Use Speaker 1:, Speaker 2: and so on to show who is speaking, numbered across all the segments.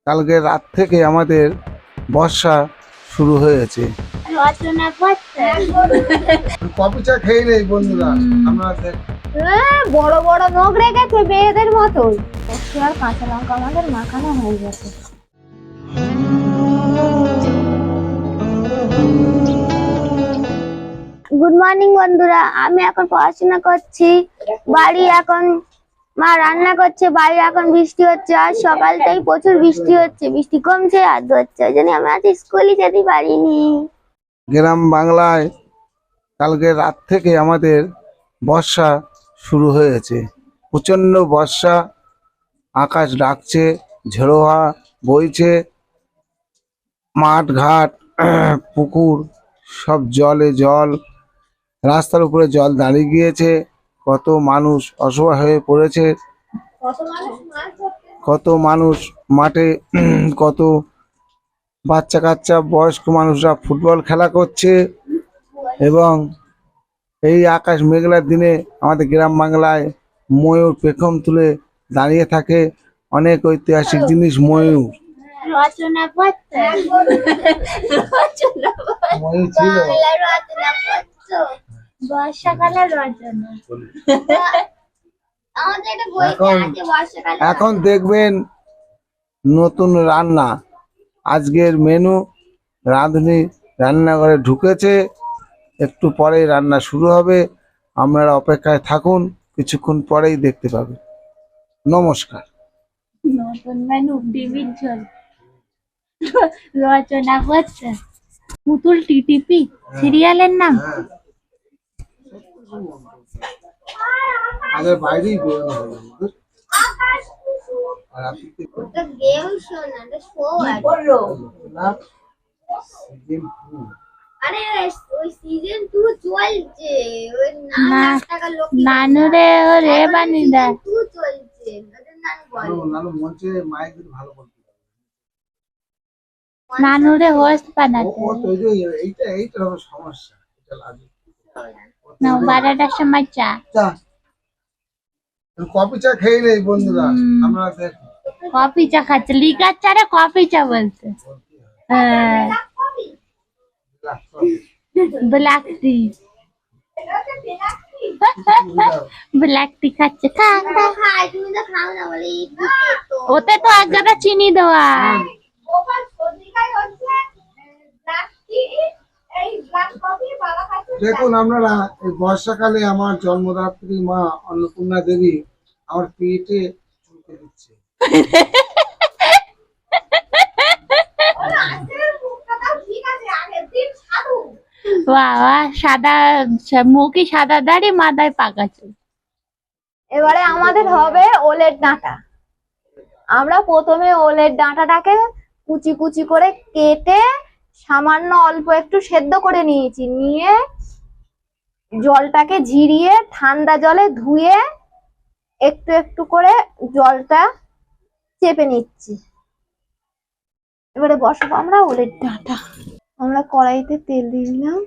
Speaker 1: কালকে রাত থেকে আমাদের বর্ষা শুরু হয়েছে। কফি চা খেয়ে নেই বন্ধুরা, আমরা
Speaker 2: বড় বড় নখ রেখেছে মেয়েদের মতোই। আর কাঁচা লঙ্কা আমাদের মাখানো হয়ে গেছে। গুড মর্নিং বন্ধুরা, আমি এখন পড়াশোনা করছি। বাড়ি এখন মা রান্না করছে, বাইরে এখন বৃষ্টি হচ্ছে। আর সকালটাই প্রচুর বৃষ্টি হচ্ছে, বৃষ্টি কমছে আর হচ্ছে, ওই জন্য আমি আজ স্কুলে যেতে পারিনি।
Speaker 1: গ্রাম বাংলায় কালকে রাত থেকে আমাদের বর্ষা শুরু হয়েছে। প্রচন্ড বর্ষা, আকাশ ডাকছে, ঝোড়ো হাওয়া বইছে, মাঠ ঘাট পুকুর সব জলে জল, রাস্তার উপরে জল দাঁড়িয়ে গিয়েছে। কত মানুষ অসহায় হয়ে পড়েছে, কত মানুষ মাঠে কত বাচ্চা কাচ্চা বয়স্ক মানুষরা ফুটবল খেলা করছে। এবং এই আকাশ মেঘলার দিনে আমাদের গ্রাম বাংলায় ময়ূর পেখম তুলে দাঁড়িয়ে থাকে। অনেক ঐতিহাসিক জিনিস ময়ূর। ময়ূর ছিল এখন দেখবেন নতুন রান্না। আজকের মেনু, রাঁধুনি রান্নাঘরে ঢুকেছে, একটু পরেই রান্না শুরু হবে। আপনারা অপেক্ষায় থাকুন, কিছুক্ষণ পরেই দেখতে পাবেন। নমস্কার।
Speaker 2: নতুন মেনু ডিমের ঝোল রচনা করছে। পুতুল টিটিপি সিরিয়ালের নাম।
Speaker 1: আগে বাইরেই বেরোনো হবে। আর আপনি কি
Speaker 2: গেম শো না, এটা শো
Speaker 1: না সিজন 2?
Speaker 2: আরে ওই সিজন 2 চলছে। ওই টাকা লোক
Speaker 3: নানুরে ও রে বানি দা
Speaker 2: 2 চলছে। ওদের নানু বলে
Speaker 1: নানু মঞ্চে মাইক দিয়ে ভালো বলতে পারে।
Speaker 3: নানুরে হোস্ট
Speaker 1: ও
Speaker 3: বানাতে
Speaker 1: ও তো এইটা হলো সমস্যা, এটা লাগে
Speaker 3: না 12টার সময় চা
Speaker 1: চা। কফি চা খেয়ে নেই বন্ধুরা, আমরা দেখি
Speaker 3: কফি চা খাচ্ছে। লিকার চা রে কফি চা বলতে। হ্যাঁ, ব্ল্যাক টি। ব্ল্যাক টি খাচ্ছে। খা খা।
Speaker 2: খাই, তুমি তো খাও না বলে
Speaker 3: ওতে তো এক গাদা চিনি দেওয়া।
Speaker 2: গোপাল সর্দিকাই হচ্ছে ব্ল্যাক টি, এই ব্ল্যাক কফি বাবা খাচ্ছে।
Speaker 1: দেখুন আপনারা, এই বর্ষাকালে আমার জন্মদাত্রী মা অন্নপূর্ণা দেবী আমার পেটে চুলকে দিচ্ছে।
Speaker 3: বাবা সাদা মুখে সাদা দাড়ি, মাথায় পাকা চুল।
Speaker 2: এবারে আমাদের হবে ওলের ডাঁটা। আমরা প্রথমে ওলের ডাঁটাটাকে কুচি কুচি করে কেটে সামান্য অল্প একটু সেদ্ধ করে নিয়েছি। নিয়ে জলটাকে ঝরিয়ে ঠান্ডা জলে ধুয়ে একটু একটু করে জলটা চেপে নিচ্ছি। এবারে বসাবো আমরা ওলের ডাঁটা। আমরা কড়াইতে তেল দিয়ে দিলাম।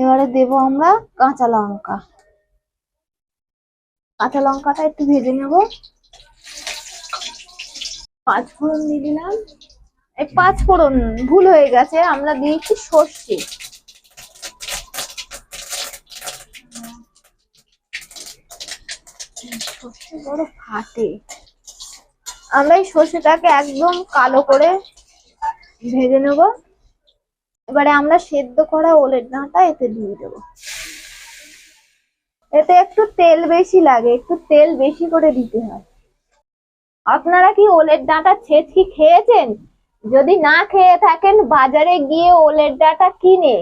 Speaker 2: এবারে দেবো আমরা কাঁচা লঙ্কা। কাঁচা লঙ্কাটা একটু ভেজে নেব। পাঁচফোড়ন দিয়ে দিলাম। এই পাঁচফোড়ন ভুল হয়ে গেছে, আমরা দিয়েছি সর্ষে। সর্ষে বড় ফাটে। আমরা এই সর্ষেটাকে একদম কালো করে ভেজে নেব। এবারে আমরা সেদ্ধ করা ওলের ডাঁটা এতে দিয়ে দেবো। এতে একটু তেল বেশি লাগে, একটু তেল বেশি করে দিতে হয়। আপনারা কি ওলের ডাঁটা ছেঁচকি খেয়েছেন? যদি না খেয়ে থাকেন, বাজারে গিয়ে ওলের ডাঁটা কিনে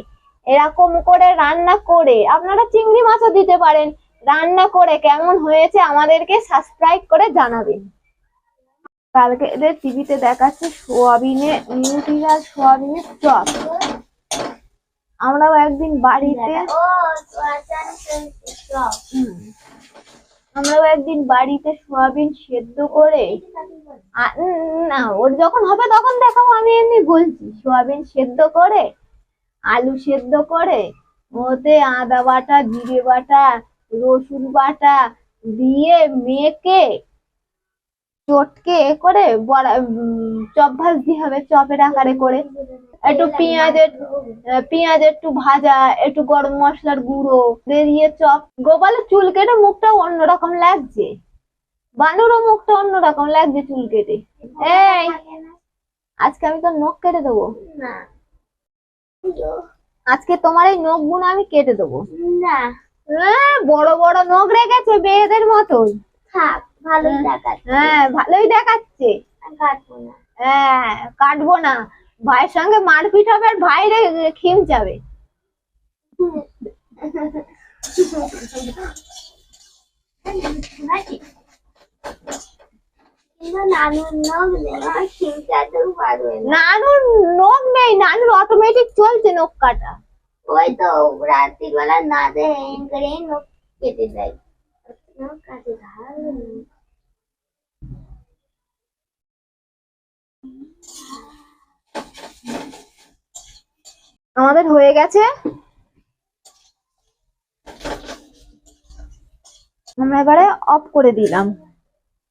Speaker 2: এরকম করে রান্না করে, আপনারা চিংড়ি মাছও দিতে পারেন, রান্না করে কেমন হয়েছে আমাদেরকে সাবস্ক্রাইব করে জানাবেন। কালকে এদের টিভিতে দেখাচ্ছে সোয়াবিনে নিউট্রিলা সোয়াবিনের চপ। আমরাও একদিন বাড়িতে সোয়াবিন সেদ্ধ করে, না ওর যখন হবে তখন দেখাবো, আমি এমনি বলছি। সোয়াবিন সেদ্ধ করে, আলু সেদ্ধ করে, ওতে আদা বাটা, জিরে বাটা, রসুন বাটা দিয়ে মেখে চটকে করে বড়া চপ ভাজতে হবে, চপের আকারে করে। একটু পেঁয়াজ একটু ভাজা, একটু গরম মশলার গুঁড়ো দিয়ে চপ। গোপালের চুল কেটে মুখটা অন্যরকম লাগছে, বানুরও মুখটা অন্যরকম লাগছে চুল কেটে। এই আজকে আমি তোর নখ কেটে দেবো। আজকে তোমার এই নখ গুলো আমি কেটে দেবো।
Speaker 4: না
Speaker 2: বড় বড় নখ রেখেছে মেয়েদের মতন।
Speaker 4: থাক, ভালোই দেখাচ্ছে।
Speaker 2: হ্যাঁ ভালোই দেখাচ্ছে।
Speaker 4: কাটবো না।
Speaker 2: হ্যাঁ কাটবো না, ভাইয়ের সঙ্গে মারপিট হবে আর ভাইরে খিম যাবে।
Speaker 4: কিন্তু নানুর নখ নেই, আমার খিমচাতেও পারবে না।
Speaker 2: নানুর নখ নেই, নানুর অটোমেটিক চলছে নখ কাটা।
Speaker 4: ওই তো রাত্রির বেলা না দেয় করে নখ কেটে দেয়। নখ কাটে ধার
Speaker 2: আমাদের হয়ে গেছে, আমরা এবারে অফ করে দিলাম।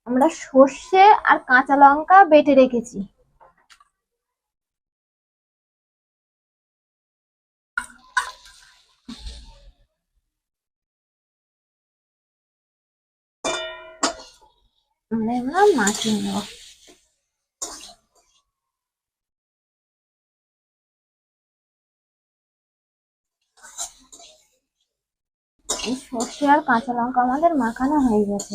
Speaker 2: আমরা সর্ষে আর কাঁচা লঙ্কা বেটে রেখেছি। আমরা এবার মাখিয়ে নেব। এই সর্ষে আর কাঁচা লঙ্কা আমাদের মাখানো হয়ে গেছে।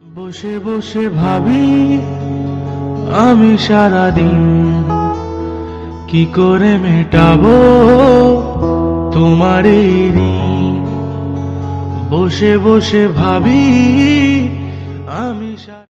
Speaker 5: বসে বসে ভাবি আমি সারাদিন কি করে মেটাবো তোমার এই ঋণ। বসে বসে ভাবি